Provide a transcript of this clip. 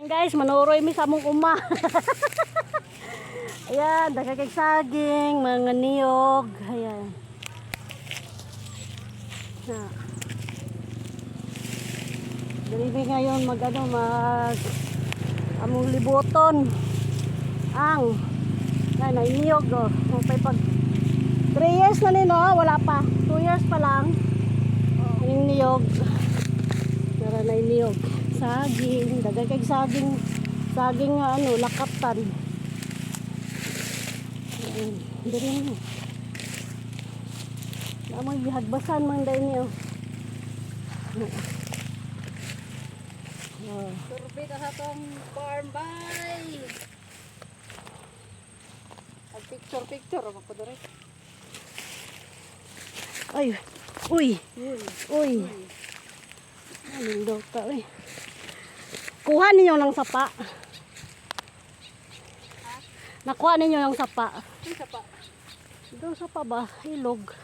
Guys, manuroy mi sa among uma. Ayan, dagagay saging, mga niyog. Ayan. Na. Dali ngayon mag among libuton. Ang na niyog oh. Pag 3 years na nino, wala pa. 2 years pa lang. Yung niyog. Nara na niyog. Saging, dagagay saging. Saging nga lakatan. Diri mo. Namoy gihagbasan man dai niyo. Turbid sa tong farm bay. Picture ako po dere. Ay, uy. Uy. Anong daw ka eh. Kuha ninyo ng sapa. Nakuha ninyo ng sapa. Isa pa. Daw sapa ba? Ilog.